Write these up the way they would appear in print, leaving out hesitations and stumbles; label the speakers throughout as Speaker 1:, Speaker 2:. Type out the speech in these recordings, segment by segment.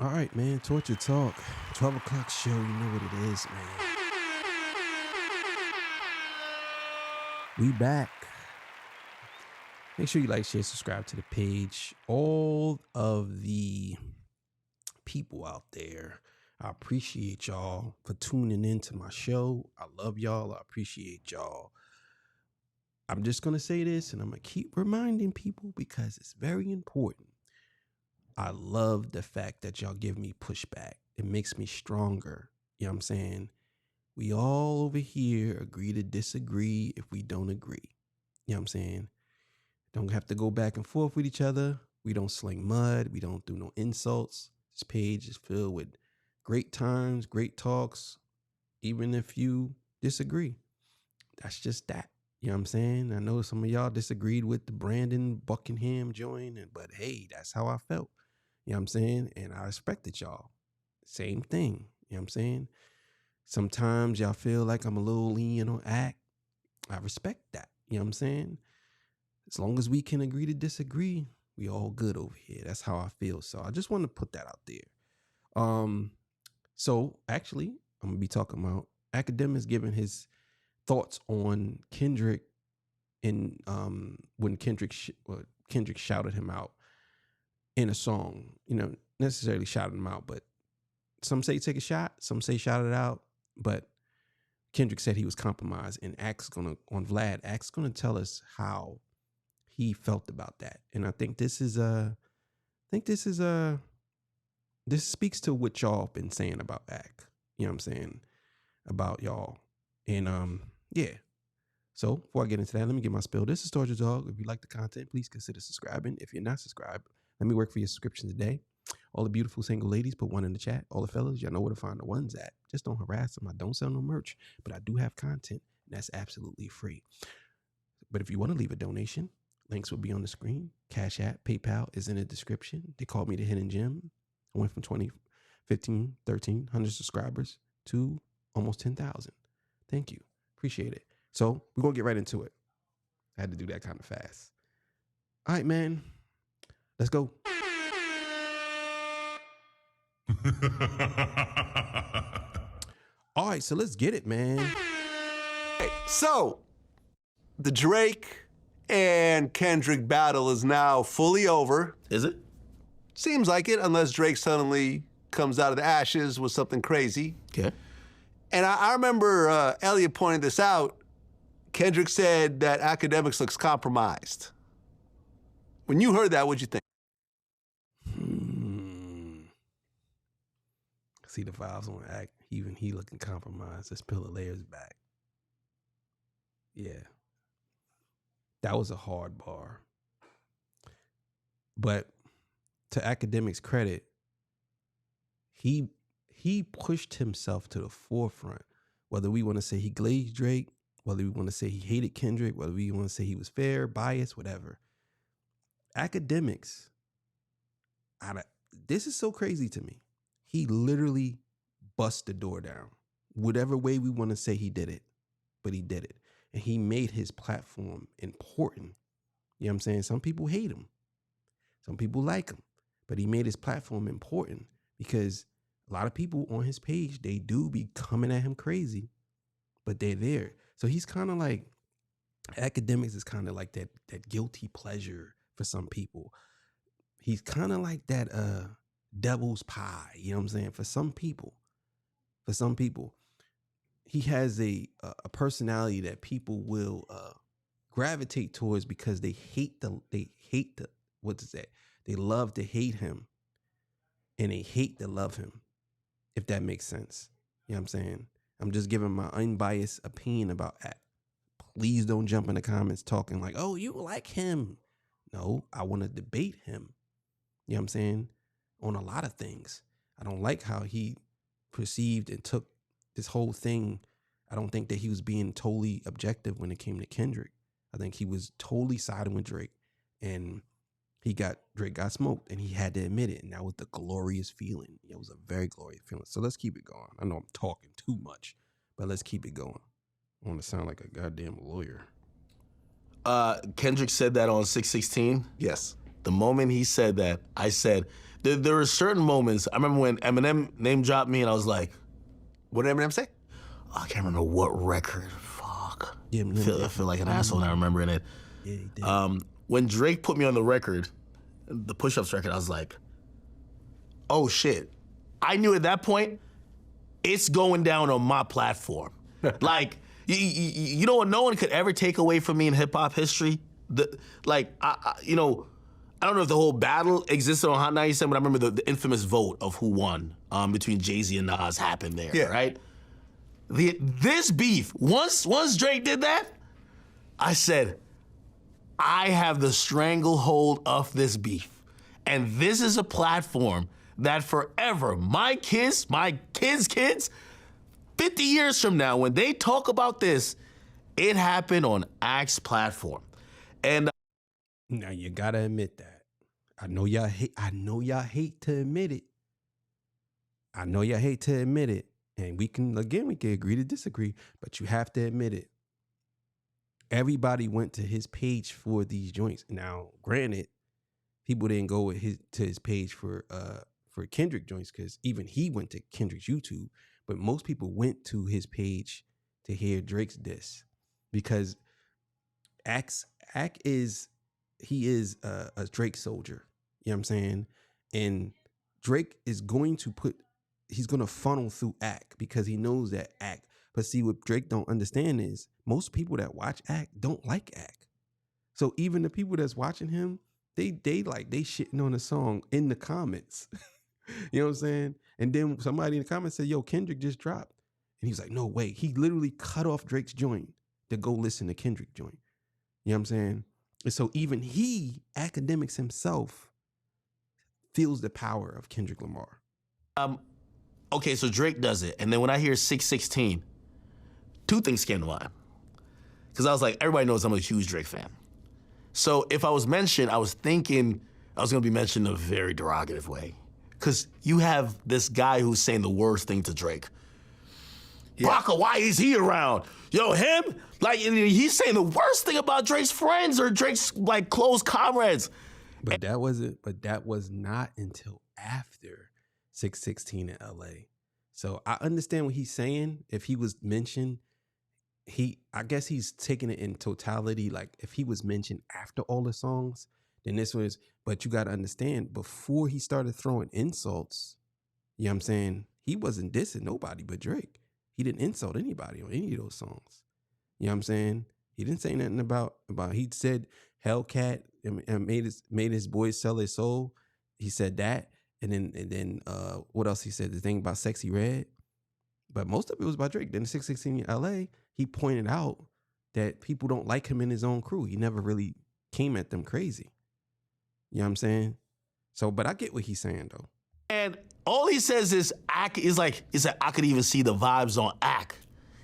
Speaker 1: All right, man. Torture Talk. 12 o'clock show. You know what it is, man. We back. Make sure you like, share, subscribe to the page. All of the people out there, I appreciate y'all for tuning into my show. I love y'all. I appreciate y'all. I'm just going to say this, and I'm going to keep reminding people because it's very important. I love the fact that y'all give me pushback. It makes me stronger. You know what I'm saying? We all over here agree to disagree if we don't agree. You know what I'm saying? Don't have to go back and forth with each other. We don't sling mud. We don't do no insults. This page is filled with great times, great talks, even if you disagree. That's just that. You know what I'm saying? I know some of y'all disagreed with the Brandon Buckingham join, but hey, that's how I felt. You know what I'm saying? And I respected y'all. Same thing. You know what I'm saying? Sometimes y'all feel like I'm a little lenient on act. I respect that. You know what I'm saying? As long as we can agree to disagree, we all good over here. That's how I feel. So I just want to put that out there. So actually, I'm gonna be talking about Akademiks giving his thoughts on Kendrick and when Kendrick shouted him out in a song. You know, necessarily shouted him out, but some say take a shot, some say shout it out. But Kendrick said he was compromised, and Ak's gonna tell us how he felt about that. And I think this speaks to what y'all been saying about Ak. You know what I'm saying? About y'all. And yeah. So before I get into that, let me get my spill. This is Torture Dog. If you like the content, please consider subscribing. If you're not subscribed, let me work for your subscription today. All the beautiful single ladies, put one in the chat. All the fellas, y'all know where to find the ones at. Just don't harass them. I don't sell no merch, but I do have content, and that's absolutely free. But if you want to leave a donation, links will be on the screen. Cash App, PayPal is in the description. They called me the Hidden Gem. I went from 1,300 subscribers to almost 10,000. Thank you. Appreciate it. So we're going to get right into it. I had to do that kind of fast. All right, man. Let's go. All right, so let's get it, man.
Speaker 2: So, the Drake and Kendrick battle is now fully over.
Speaker 3: Is it?
Speaker 2: Seems like it, unless Drake suddenly comes out of the ashes with something crazy.
Speaker 3: Okay.
Speaker 2: And I remember Elliot pointed this out. Kendrick said that Akademiks looks compromised. When you heard that, what'd you think?
Speaker 1: See the vibes on Ak. Even he looking compromised. Let's peel the layers back. Yeah. That was a hard bar. But to Akademiks' credit, he pushed himself to the forefront. Whether we want to say he glazed Drake, whether we want to say he hated Kendrick, whether we want to say he was fair, biased, whatever. Akademiks, this is so crazy to me. He literally bust the door down. Whatever way we want to say he did it, but he did it. And he made his platform important. You know what I'm saying? Some people hate him. Some people like him. But he made his platform important because a lot of people on his page, they do be coming at him crazy, but they're there. So he's kind of like, Akademiks is kind of like that guilty pleasure for some people. He's kind of like that devil's pie, you know what I'm saying? For some people, he has a personality that people will gravitate towards because they love to hate him and they hate to love him, if that makes sense. You know what I'm saying? I'm just giving my unbiased opinion about Ak. Please don't jump in the comments talking like, oh, you like him. No, I want to debate him. You know what I'm saying? On a lot of things. I don't like how he perceived and took this whole thing. I don't think that he was being totally objective when it came to Kendrick. I think he was totally siding with Drake, and Drake got smoked, and he had to admit it, and that was the glorious feeling. It was a very glorious feeling. So let's keep it going. I know I'm talking too much, but let's keep it going. I want to sound like a goddamn lawyer.
Speaker 3: Kendrick said that on 616.
Speaker 2: Yes.
Speaker 3: The moment he said that, I said, There were certain moments. I remember when Eminem name dropped me, and I was like,
Speaker 2: What did Eminem say?
Speaker 3: I can't remember what record. Fuck.
Speaker 1: Yeah,
Speaker 3: I feel like an asshole now remembering it.
Speaker 1: Yeah, he did.
Speaker 3: When Drake put me on the record, the Push-Ups record, I was like, oh shit. I knew at that point, it's going down on my platform. Like, you know what no one could ever take away from me in hip-hop history? I don't know if the whole battle existed on Hot 97, but I remember the infamous vote of who won between Jay-Z and Nas happened there, right? This beef, once Drake did that, I said, I have the stranglehold of this beef. And this is a platform that forever, my kids, 50 years from now, when they talk about this, it happened on Act's platform. And
Speaker 1: Now you gotta admit that. I know y'all hate to admit it. And we can agree to disagree, but you have to admit it. Everybody went to his page for these joints. Now, granted, people didn't go to his page for Kendrick joints, because even he went to Kendrick's YouTube. But most people went to his page to hear Drake's diss, because Act is a Drake soldier. You know what I'm saying? And Drake is he's going to funnel through Act, because he knows that Act. But see, what Drake don't understand is most people that watch Act don't like Act. So even the people that's watching him, they shitting on the song in the comments. You know what I'm saying? And then somebody in the comments said, yo, Kendrick just dropped. And he's like, no way. He literally cut off Drake's joint to go listen to Kendrick joint. You know what I'm saying? And so even Akademiks himself, feels the power of Kendrick Lamar.
Speaker 3: okay, so Drake does it. And then when I hear 616, two things came to mind. Because I was like, everybody knows I'm a huge Drake fan. So if I was mentioned, I was thinking I was going to be mentioned in a very derogative way. Because you have this guy who's saying the worst thing to Drake. Baka, why is he around? Yo, him? Like, he's saying the worst thing about Drake's friends or Drake's, like, close comrades.
Speaker 1: But that was not until after 616 in LA. So I understand what he's saying. If he was mentioned, I guess he's taking it in totality. Like, if he was mentioned after all the songs, then this was, but you got to understand, before he started throwing insults, you know what I'm saying? He wasn't dissing nobody but Drake. He didn't insult anybody on any of those songs. You know what I'm saying? He didn't say nothing about he said Hellcat and made his boys sell their soul. He said that. And then what else he said? The thing about Sexy Red. But most of it was about Drake. Then in 616 in LA, he pointed out that people don't like him in his own crew. He never really came at them crazy. You know what I'm saying? So, but I get what he's saying though.
Speaker 3: And all he says is I could even see the vibes on Ak.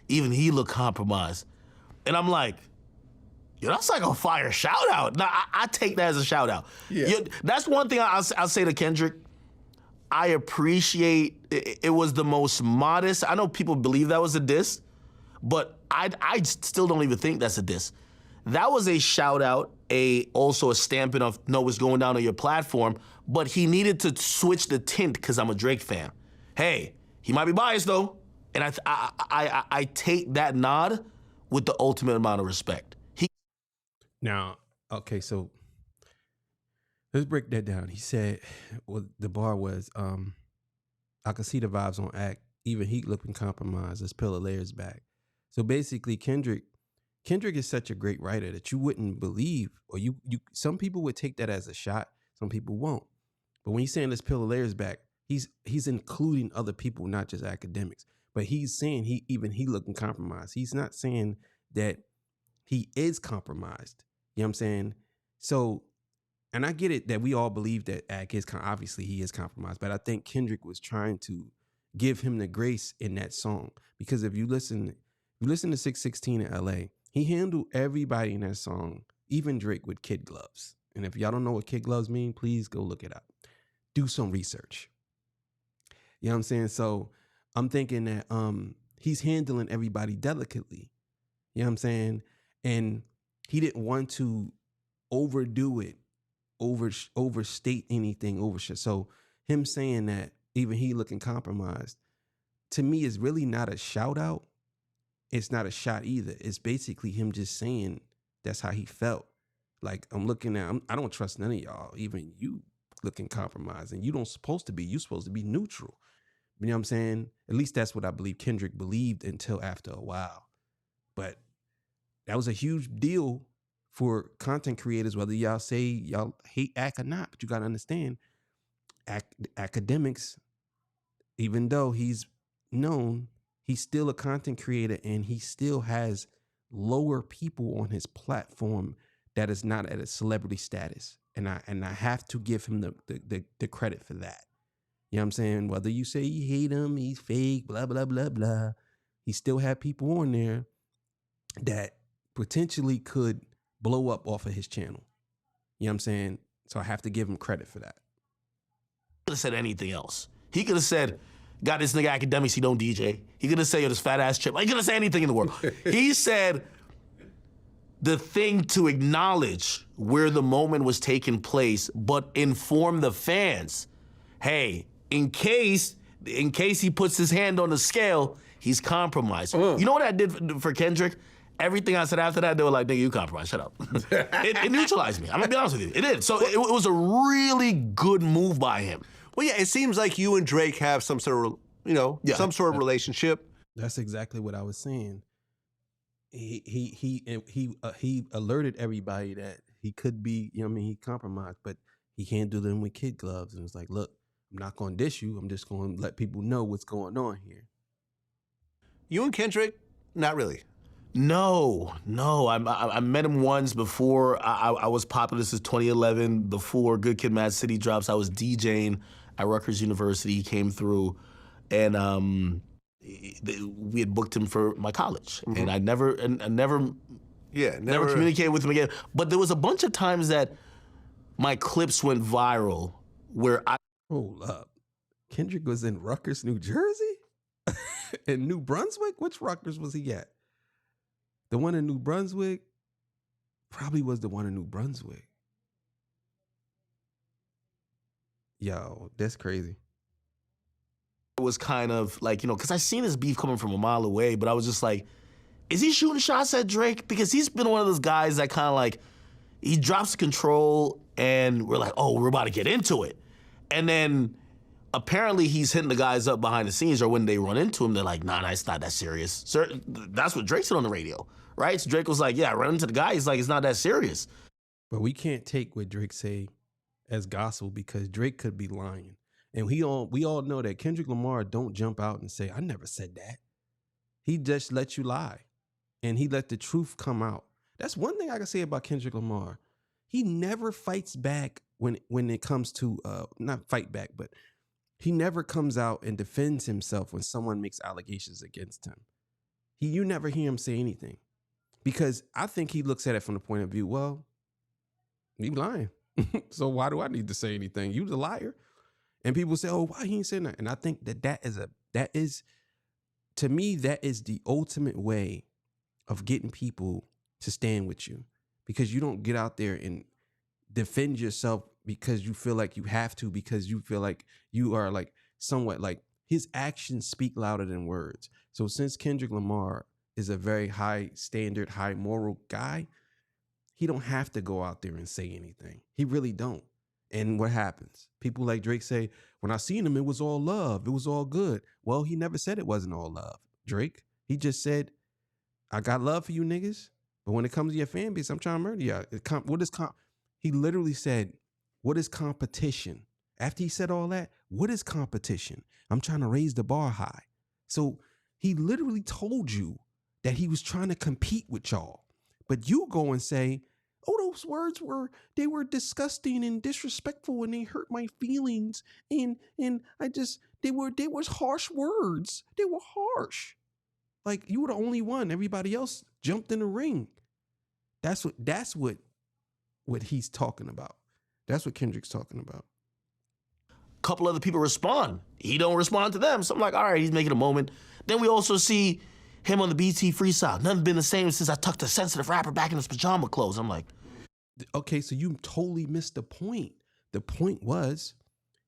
Speaker 3: Even he looked compromised. And I'm like, yo, that's like a fire shout out. Now, I take that as a shout out. Yeah. That's one thing I'll say to Kendrick. I appreciate it was the most modest. I know people believe that was a diss, but I still don't even think that's a diss. That was a shout out, also a stamping of no, what's going down on your platform, but he needed to switch the tint because I'm a Drake fan. Hey, he might be biased though, and I take that nod with the ultimate amount of respect.
Speaker 1: Now, okay, so let's break that down. He said, well, the bar was, I could see the vibes on Act, even he looking compromised. Let's peel the layers back. So basically, Kendrick is such a great writer that you wouldn't believe, or you some people would take that as a shot, some people won't. But when he's saying let's peel the layers back, he's including other people, not just Akademiks. But he's saying he looking compromised. He's not saying that he is compromised. You know what I'm saying? So, and I get it that we all believe that Ak is obviously he is compromised, but I think Kendrick was trying to give him the grace in that song, because if you listen to 616 in LA, he handled everybody in that song, even Drake, with kid gloves. And if y'all don't know what kid gloves mean, please go look it up. Do some research. You know what I'm saying? So I'm thinking that he's handling everybody delicately. You know what I'm saying? And he didn't want to overdo it, overstate anything, So him saying that even he looking compromised, to me is really not a shout out. It's not a shot either. It's basically him just saying that's how he felt. Like, I'm looking at, I don't trust none of y'all, even you looking compromised, and you don't supposed to be. You supposed to be neutral. You know what I'm saying? At least that's what I believe Kendrick believed until after a while. But that was a huge deal for content creators, whether y'all say y'all hate Ak or not. But you got to understand, Akademiks, even though he's known, he's still a content creator, and he still has lower people on his platform that is not at a celebrity status. And I have to give him the credit for that. You know what I'm saying? Whether you say you hate him, he's fake, blah, blah, blah, blah. He still had people on there that potentially could blow up off of his channel. You know what I'm saying? So I have to give him credit for that.
Speaker 3: He could have said anything else. He could have said, got this nigga Akademiks, he don't DJ. He could have said, yo, this fat ass chip. He could have said anything in the world. He said the thing to acknowledge where the moment was taking place, but inform the fans. Hey, in case he puts his hand on the scale, he's compromised. You know what I did for Kendrick? Everything I said after that, they were like, nigga, you compromised, shut up. It neutralized me. I'm gonna be honest with you. It did. So it was a really good move by him.
Speaker 2: Well, yeah, it seems like you and Drake have some sort of, some sort of relationship.
Speaker 1: That's exactly what I was saying. He alerted everybody that he could be, he compromised, but he can't do them with kid gloves. And it's like, look, I'm not going to dish you. I'm just going to let people know what's going on here.
Speaker 2: You and Kendrick, not really.
Speaker 3: No. I met him once before I was popular. This is 2011, before Good Kid, Mad City drops. I was DJing at Rutgers University. He came through, and we had booked him for my college, and I never communicated with him again. But there was a bunch of times that my clips went viral where I
Speaker 1: hold up. Kendrick was in Rutgers, New Jersey, in New Brunswick. Which Rutgers was he at? The one in New Brunswick probably was the one in New Brunswick. Yo, that's crazy.
Speaker 3: It was kind of like, because I seen this beef coming from a mile away, but I was just like, is he shooting shots at Drake? Because he's been one of those guys that kind of like, he drops control and we're like, oh, we're about to get into it. And then apparently he's hitting the guys up behind the scenes, or when they run into him, they're like, nah, it's not that serious. Sir, that's what Drake said on the radio, right? So Drake was like, yeah, I run into the guy. He's like, it's not that serious.
Speaker 1: But we can't take what Drake say as gospel, because Drake could be lying. And we all know that Kendrick Lamar don't jump out and say, I never said that. He just let you lie. And he let the truth come out. That's one thing I can say about Kendrick Lamar. He never fights back when it comes to, not fight back, but he never comes out and defends himself when someone makes allegations against him. You never hear him say anything. Because I think he looks at it from the point of view, well, you lying. So why do I need to say anything? You the liar. And people say, oh, why he ain't saying that? And I think that is, to me, that is the ultimate way of getting people to stand with you, because you don't get out there and defend yourself because you feel like you have to, because you feel like you are like somewhat like, his actions speak louder than words. So since Kendrick Lamar is a very high standard, high moral guy, he don't have to go out there and say anything. He really don't. And what happens? People like Drake say, when I seen him, it was all love. It was all good. Well, he never said it wasn't all love, Drake. He just said, I got love for you niggas, but when it comes to your fan base, I'm trying to murder you. He literally said, what is competition? After he said all that, what is competition? I'm trying to raise the bar high. So he literally told you that he was trying to compete with y'all. But you go and say, oh, those words they were disgusting and disrespectful and they hurt my feelings. And they was harsh words. They were harsh. Like, you were the only one. Everybody else jumped in the ring. That's what he's talking about. That's what Kendrick's talking about.
Speaker 3: A couple other people respond. He don't respond to them. So I'm like, all right, he's making a moment. Then we also see him on the BT freestyle. Nothing been the same since I tucked a sensitive rapper back in his pajama clothes. I'm like,
Speaker 1: okay, so you totally missed the point. The point was,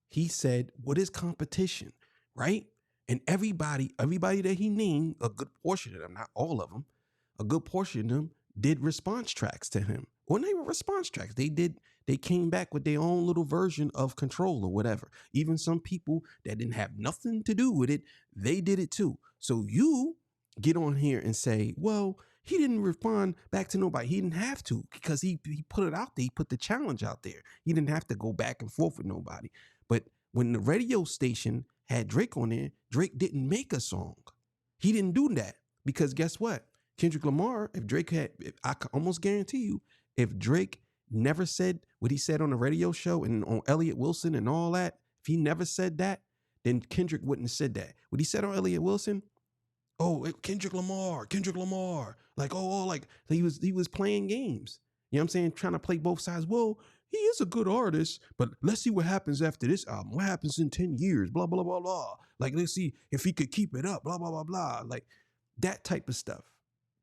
Speaker 1: he said, what is competition, right? And everybody that he named, a good portion of them, not all of them, a good portion of them did response tracks to him. When they were response tracks, they came back with their own little version of Control or whatever. Even some people that didn't have nothing to do with it, they did it too. So you get on here and say, well, he didn't respond back to nobody. He didn't have to because he put it out there. He put the challenge out there. He didn't have to go back and forth with nobody. But when the radio station had Drake on there, Drake didn't make a song. He didn't do that because guess what? Kendrick Lamar, I can almost guarantee you, if Drake never said what he said on the radio show and on Elliott Wilson and all that, if he never said that, then Kendrick wouldn't have said that. What he said on Elliott Wilson, Kendrick Lamar, like, like he was playing games. You know what I'm saying? Trying to play both sides. Well, he is a good artist, but let's see what happens after this album. What happens in 10 years? Blah, blah, blah, blah. Like, let's see if he could keep it up, blah, blah, blah, blah. Like that type of stuff.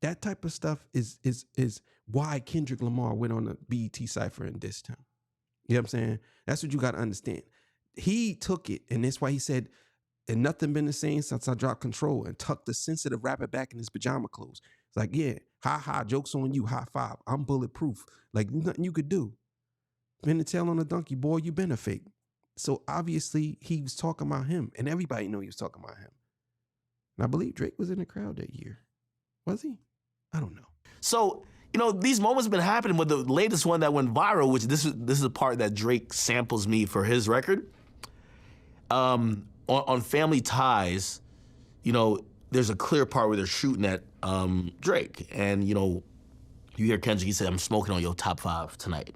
Speaker 1: That type of stuff is why Kendrick Lamar went on the BET Cypher and dissed him. You know what I'm saying? That's what you got to understand. He took it, and that's why he said, and nothing been the same since I dropped Control, and tucked the sensitive rapper back in his pajama clothes. It's like, yeah, ha, joke's on you, high five. I'm bulletproof. Like nothing you could do. Pin the tail on a donkey, boy, you been a fake. So obviously he was talking about him, and everybody knew he was talking about him. And I believe Drake was in the crowd that year. Was he? I don't know.
Speaker 3: So, these moments have been happening, but the latest one that went viral, which this is a part that Drake samples me for his record. On Family Ties, there's a clear part where they're shooting at Drake. And, you hear Kendrick, he said, I'm smoking on your top 5 tonight.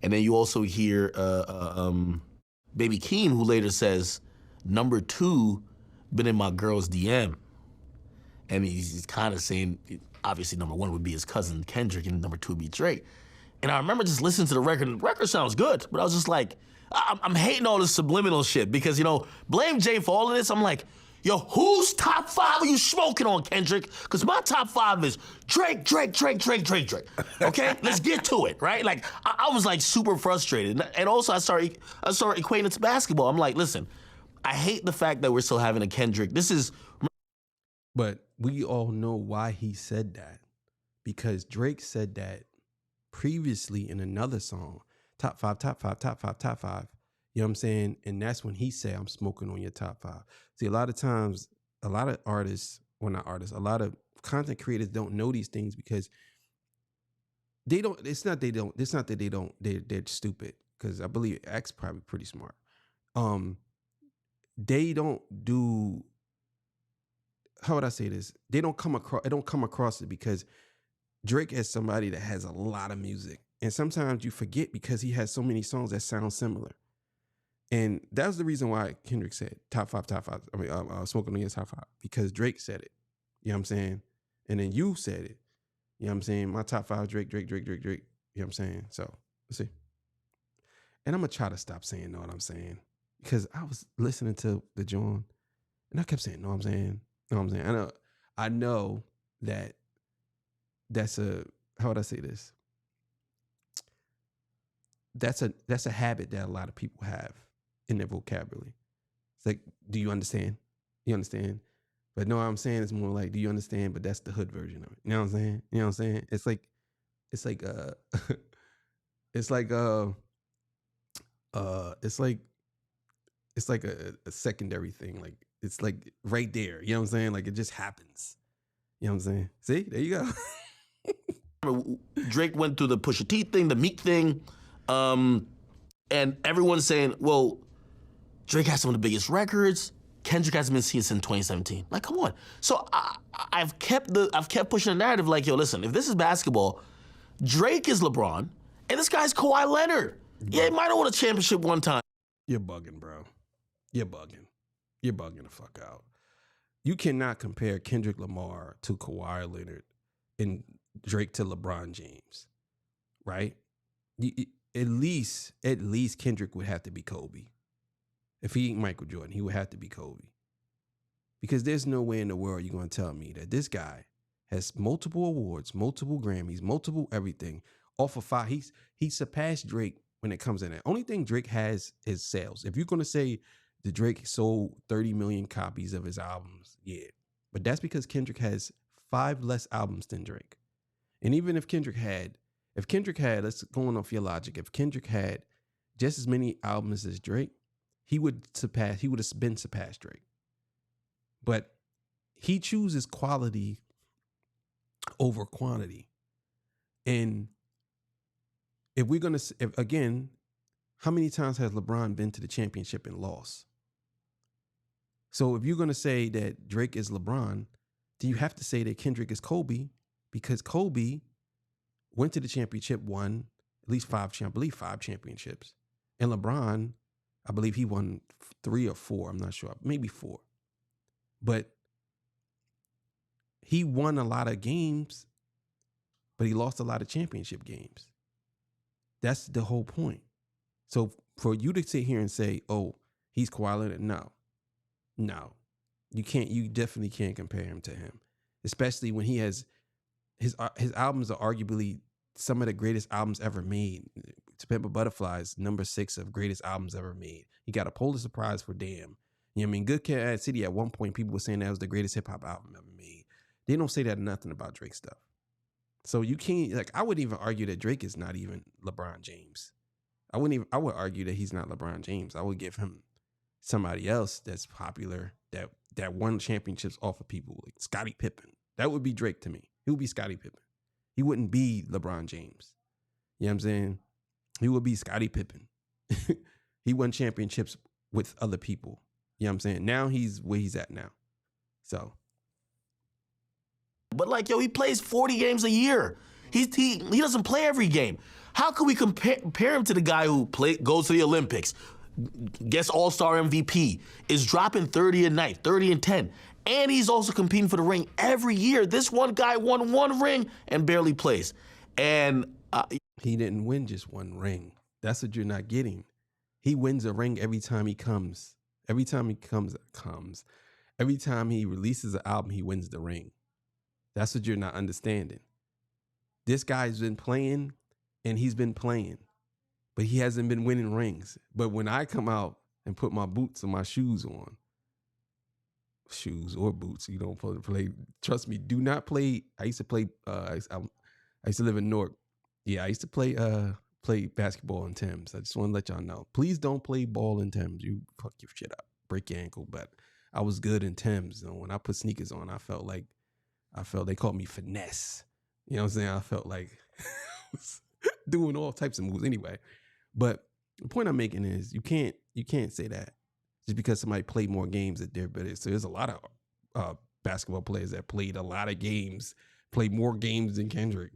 Speaker 3: And then you also hear Baby Keem, who later says, number 2 been in my girl's DM. And he's kind of saying, obviously, number 1 would be his cousin Kendrick, and number 2 would be Drake. And I remember just listening to the record, and the record sounds good, but I was just like, I'm hating all this subliminal shit because, blame Jay for all of this. I'm like, yo, whose top 5 are you smoking on, Kendrick? Because my top 5 is Drake. Okay, let's get to it, right? Like, I was like super frustrated. And also I started equating it to basketball. I'm like, listen, I hate the fact that we're still having a Kendrick.
Speaker 1: But we all know why he said that. Because Drake said that previously in another song, top 5. You know what I'm saying? And that's when he said, I'm smoking on your top 5. See, a lot of times, a lot of artists, well, not artists, a lot of content creators don't know these things because they don't, they're stupid. Because I believe X probably pretty smart. They don't do, how would I say this? It don't come across it because Drake is somebody that has a lot of music. And sometimes you forget because he has so many songs that sound similar. And that was the reason why Kendrick said top 5. I mean, smoking on your top 5 because Drake said it. You know what I'm saying? And then you said it. You know what I'm saying? My top 5, Drake. You know what I'm saying? So, let's see. And I'm going to try to stop saying know what I'm saying because I was listening to the John and I kept saying, know what I'm saying? Know what I'm saying? I know that that's how would I say this? That's a habit that a lot of people have in their vocabulary. It's like, do you understand? You understand? But no, what I'm saying is more like, do you understand? But that's the hood version of it. You know what I'm saying? You know what I'm saying? It's like a secondary thing. Like it's like right there. You know what I'm saying? Like it just happens. You know what I'm saying? See, there you
Speaker 3: go. Drake went through the Pusha T thing, the Meek thing. And everyone's saying, well, Drake has some of the biggest records. Kendrick hasn't been seen since 2017. Like, come on. So I've kept pushing the narrative like, yo, listen, if this is basketball, Drake is LeBron, and this guy's Kawhi Leonard. Yeah, he might have won a championship one time.
Speaker 1: You're bugging, bro. You're bugging. You're bugging the fuck out. You cannot compare Kendrick Lamar to Kawhi Leonard and Drake to LeBron James, right? At least Kendrick would have to be Kobe. If he ain't Michael Jordan, he would have to be Kobe. Because there's no way in the world you're going to tell me that this guy has multiple awards, multiple Grammys, multiple everything. Off of 5, he surpassed Drake when it comes in. The only thing Drake has is sales. If you're gonna say the Drake sold 30 million copies of his albums, yeah, but that's because Kendrick has 5 less albums than Drake. And even if Kendrick had, let's go on off your logic, if Kendrick had just as many albums as Drake, he would have been surpassed Drake. But he chooses quality over quantity. And if we're gonna, again, how many times has LeBron been to the championship and lost? So if you're gonna say that Drake is LeBron, then you have to say that Kendrick is Kobe, because Kobe went to the championship, won at least 5 championships. And LeBron, I believe he won 3 or 4. I'm not sure, maybe 4. But he won a lot of games, but he lost a lot of championship games. That's the whole point. So for you to sit here and say, oh, he's quality, no, you can't. You definitely can't compare him to him, especially when he has his albums are arguably some of the greatest albums ever made. To Pimp a Butterfly's number 6 of greatest albums ever made. He got a Pulitzer Prize for Damn. You know what I mean? Good Kid, City, at one point, people were saying that was the greatest hip hop album ever made. They don't say that nothing about Drake stuff. So you can't, like, I would even argue that Drake is not even LeBron James. I would argue that he's not LeBron James. I would give him somebody else that's popular, that won championships off of people, like Scottie Pippen. That would be Drake to me. He would be Scottie Pippen. He wouldn't be LeBron James. You know what I'm saying? He would be Scottie Pippen. He won championships with other people. You know what I'm saying? Now he's where he's at now. So.
Speaker 3: But like, yo, he plays 40 games a year. He doesn't play every game. How can we compare him to the guy who goes to the Olympics, gets All-Star MVP, is dropping 30 a night, 30 and 10, and he's also competing for the ring every year? This one guy won 1 ring and barely plays. And
Speaker 1: he didn't win just 1 ring. That's what you're not getting. He wins a ring every time he comes. Every time he releases an album, he wins the ring. That's what you're not understanding. This guy's been playing, and he's been playing, but he hasn't been winning rings. But when I come out and put my boots and my shoes on, shoes or boots, you don't play. Trust me, do not play. I used to play. I used to live in Newark. Yeah, I used to play basketball in Thames. I just want to let y'all know. Please don't play ball in Thames. You fuck your shit up, break your ankle. But I was good in Thames. You know, when I put sneakers on, I felt they called me finesse. You know what I'm saying? I felt like doing all types of moves anyway. But the point I'm making is you can't say that just because somebody played more games that they're better. So there's a lot of basketball players that played a lot of games, played more games than Kendrick.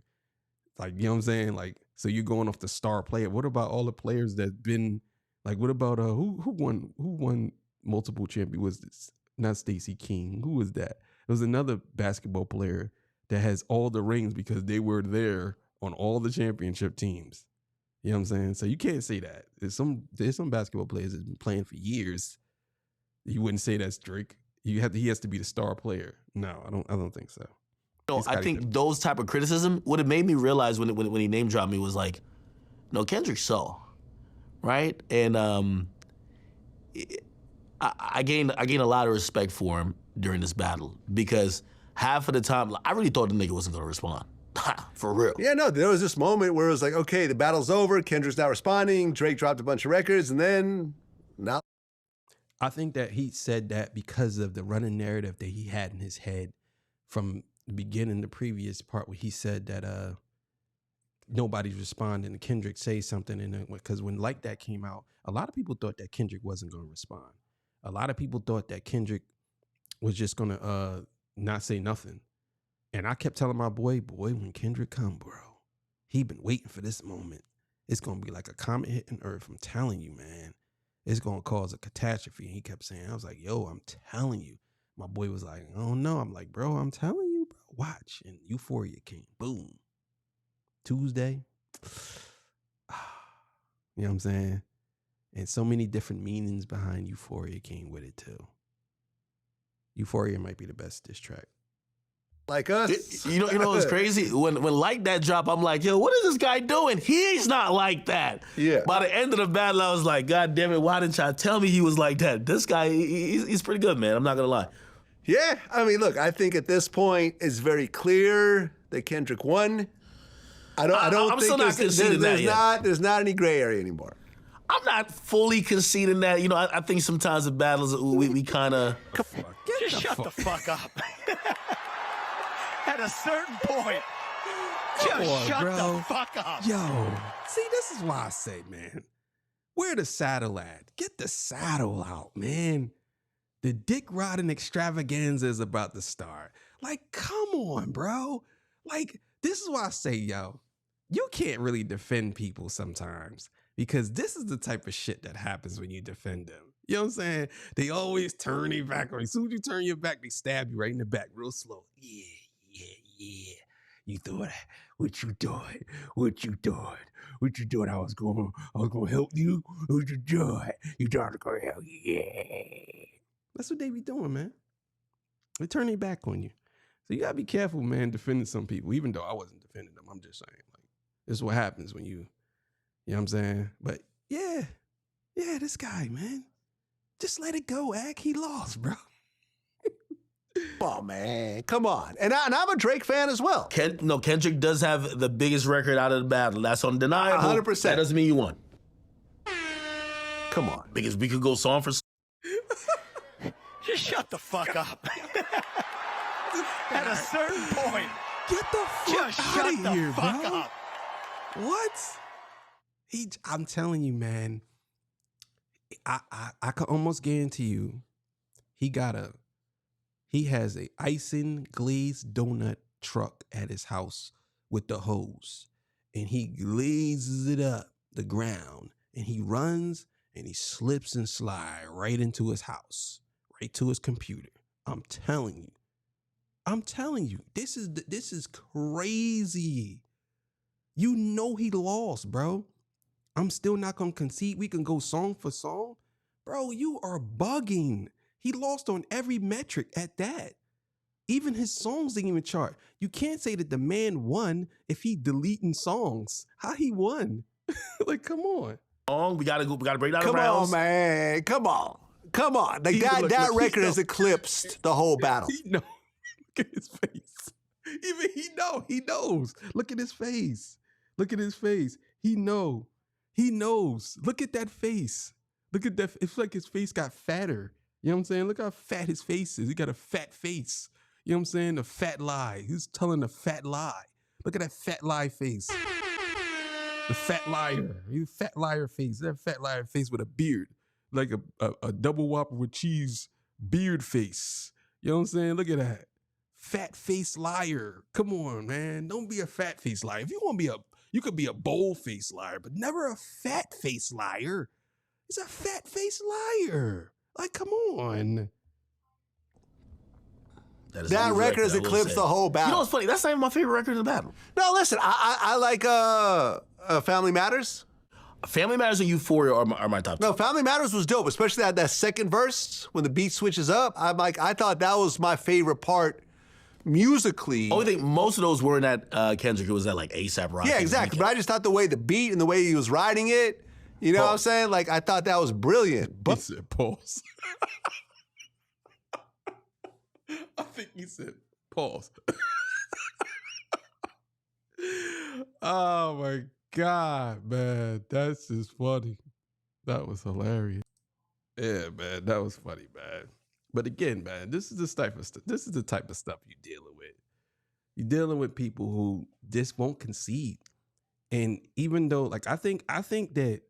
Speaker 1: Like, you know what I'm saying? Like, so you're going off the star player. What about all the players that been like? What about who won multiple champions? Was this not Stacey King? Who was that? It was another basketball player that has all the rings because they were there on all the championship teams. You know what I'm saying? So you can't say that. There's some basketball players that's been playing for years. You wouldn't say that's Drake. He has to be the star player. No, I don't think so.
Speaker 3: No, I think those type of criticism, what it made me realize when he name dropped me was like, no, Kendrick saw, right? And I gained a lot of respect for him during this battle because half of the time I really thought the nigga wasn't gonna respond. For real.
Speaker 2: Yeah, no, there was this moment where it was like, okay, the battle's over, Kendrick's not responding, Drake dropped a bunch of records, and then now.
Speaker 1: I think that he said that because of the running narrative that he had in his head from the beginning, the previous part where he said that nobody's responding, and Kendrick say something, and because when Like That came out, a lot of people thought that Kendrick wasn't going to respond. A lot of people thought that Kendrick was just going to not say nothing. And I kept telling my boy, when Kendrick come, bro, he been waiting for this moment. It's going to be like a comet hitting Earth. I'm telling you, man. It's going to cause a catastrophe. And he kept saying, I was like, yo, I'm telling you. My boy was like, oh, no. I'm like, bro, I'm telling you, bro. Watch. And Euphoria came. Boom. Tuesday. You know what I'm saying? And so many different meanings behind Euphoria came with it, too. Euphoria might be the best diss track.
Speaker 2: like us.
Speaker 3: You know what's crazy? When like that drop, I'm like, yo, what is this guy doing? He's not like that.
Speaker 2: Yeah.
Speaker 3: By the end of the battle, I was like, God damn it, why didn't y'all tell me he was like that? This guy, he's pretty good, man. I'm not gonna lie.
Speaker 2: Yeah, I mean, look, I think at this point it's very clear that Kendrick won. I don't
Speaker 3: I'm
Speaker 2: think
Speaker 3: still not conceding that yet.
Speaker 2: There's not any gray area anymore.
Speaker 3: I'm not fully conceding that. You know, I think sometimes the battles we kind of
Speaker 4: Just shut the fuck up. At a certain point, just shut the fuck up.
Speaker 1: Yo, see, this is why I say, man, where the saddle at? Get the saddle out, man. The dick riding extravaganza is about to start. Like, come on, bro. Like, this is why I say, yo, you can't really defend people sometimes because this is the type of shit that happens when you defend them. You know what I'm saying? They always turn their back on you. As soon as you turn your back, they stab you right in the back real slow. Yeah. You thought, what you doing? What you doing? I was gonna help you. What you doing? You thought I was gonna help you? Yeah. That's what they be doing, man. They turn their back on you. So you gotta be careful, man, defending some people, even though I wasn't defending them. I'm just saying, like, this is what happens when you know what I'm saying? But yeah, this guy, man. Just let it go, Ak. He lost, bro.
Speaker 2: Come on, man. Come on. And I'm a Drake fan as well.
Speaker 3: Kendrick does have the biggest record out of the battle. That's undeniable.
Speaker 2: 100%.
Speaker 3: That doesn't mean you won.
Speaker 2: Come on.
Speaker 3: Because we could go song for
Speaker 4: Just shut the fuck up. At a certain point,
Speaker 1: Get the fuck
Speaker 4: just
Speaker 1: out
Speaker 4: shut
Speaker 1: of
Speaker 4: the
Speaker 1: here,
Speaker 4: fuck
Speaker 1: bro.
Speaker 4: up.
Speaker 1: What? I'm telling you, man. I can almost guarantee you, he has a icing glazed donut truck at his house with the hose, and he glazes it up the ground, and he runs and he slips and slides right into his house, right to his computer. I'm telling you, this is crazy. You know he lost, bro. I'm still not gonna concede. We can go song for song. Bro, you are bugging. He lost on every metric at that. Even his songs didn't even chart. You can't say that the man won if he deleting songs. How he won? Like, come on.
Speaker 3: We gotta break down the
Speaker 2: Come
Speaker 3: rounds.
Speaker 2: on, man. Come on. Like
Speaker 1: Look,
Speaker 2: that
Speaker 1: look,
Speaker 2: record has eclipsed the whole battle.
Speaker 1: He know. Look at his face. Even he knows. Look at his face. He knows. Look at that face. Look at that. It's like his face got fatter. You know what I'm saying? Look how fat his face is. He got a fat face. You know what I'm saying? A fat lie. He's telling a fat lie. Look at that fat lie face. The fat liar. He's a fat liar face. That fat liar face with a beard. Like a double whopper with cheese beard face. You know what I'm saying? Look at that. Fat face liar. Come on, man. Don't be a fat face liar. If you want to be you could be a bold face liar, but never a fat face liar. He's a fat face liar. Like, come on.
Speaker 2: That record has eclipsed the whole battle.
Speaker 3: You know what's funny? That's not even my favorite record in the battle.
Speaker 2: No, listen, I like Family Matters.
Speaker 3: Family Matters and Euphoria are my top two.
Speaker 2: No, Family Matters was dope, especially that second verse when the beat switches up. I thought that was my favorite part musically.
Speaker 3: Only thing, most of those weren't at Kendrick. It was at like ASAP Rocky.
Speaker 2: Yeah, exactly. But I just thought the way the beat and the way he was riding it, you know what I'm saying? Like, I thought that was brilliant. But
Speaker 1: He said pause. I think he said pause. Oh my God, man. That's just funny. That was hilarious. Yeah, man. That was funny, man. But again, man, this is the type of stuff you're dealing with. You're dealing with people who just won't concede. And even though, like, I think that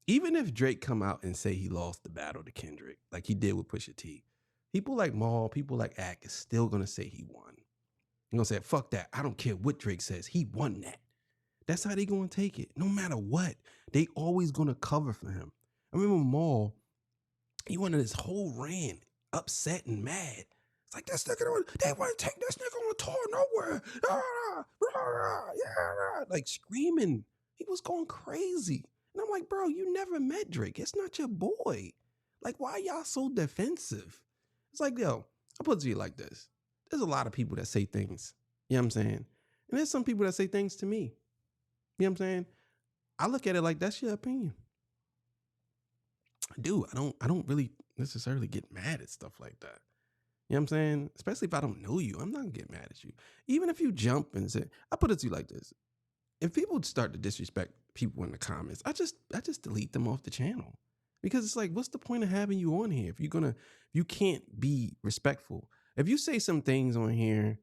Speaker 1: even if Drake come out and say he lost the battle to Kendrick, like he did with Pusha T, people like Maul, people like Ak is still gonna say he won. They're gonna say, fuck that. I don't care what Drake says. He won that. That's how they gonna take it. No matter what, they always gonna cover for him. I remember Maul, he went on this whole rant, upset and mad. It's like, this nigga, they want to take this nigga on a tour nowhere. Like screaming. He was going crazy. And I'm like, bro, you never met Drake. It's not your boy. Like, why y'all so defensive? It's like, yo, I'll put it to you like this. there's a lot of people that say things. You know what I'm saying? And there's some people that say things to me. You know what I'm saying? I look at it like that's your opinion. Dude, I don't really necessarily get mad at stuff like that. You know what I'm saying? Especially if I don't know you, I'm not gonna get mad at you. Even if you jump and say, I put it to you like this. If people start to disrespect people in the comments, I just delete them off the channel. Because it's like, what's the point of having you on here if you can't be respectful? If you say some things on here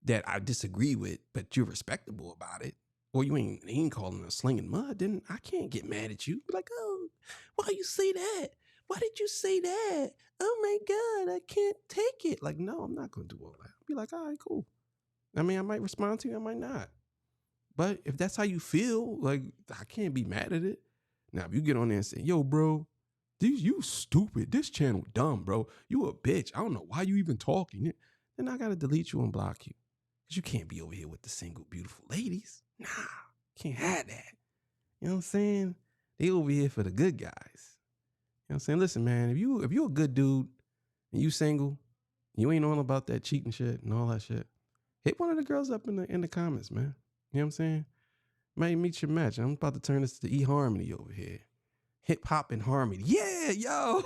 Speaker 1: that I disagree with, but you're respectable about it, or you ain't calling a slinging mud, then I can't get mad at you. Be like, oh, why you say that? Why did you say that? Oh my God, I can't take it. Like, no, I'm not gonna do all that. I'll be like, all right, cool. I mean, I might respond to you, I might not. But if that's how you feel, like, I can't be mad at it. Now, if you get on there and say, yo, bro, you stupid. This channel dumb, bro. You a bitch. I don't know why you even talking. Then I got to delete you and block you. Because you can't be over here with the single beautiful ladies. Nah, can't have that. You know what I'm saying? They over here for the good guys. You know what I'm saying? Listen, man, if you're a good dude and you single, you ain't on about that cheating shit and all that shit, hit one of the girls up in the comments, man. You know what I'm saying? Might meet your match. I'm about to turn this to eHarmony over here. Hip hop and harmony. Yeah, yo.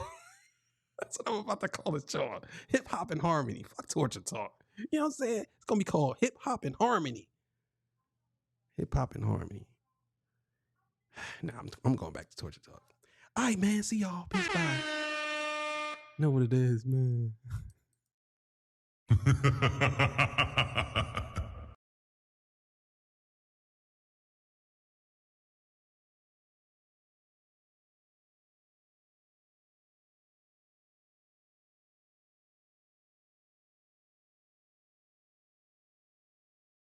Speaker 1: That's what I'm about to call this show. Hip hop and harmony. Fuck torture talk. You know what I'm saying? It's gonna be called hip hop and harmony. Hip hop and harmony. Nah, I'm going back to torture talk. All right, man. See y'all. Peace. Bye. Know what it is, man.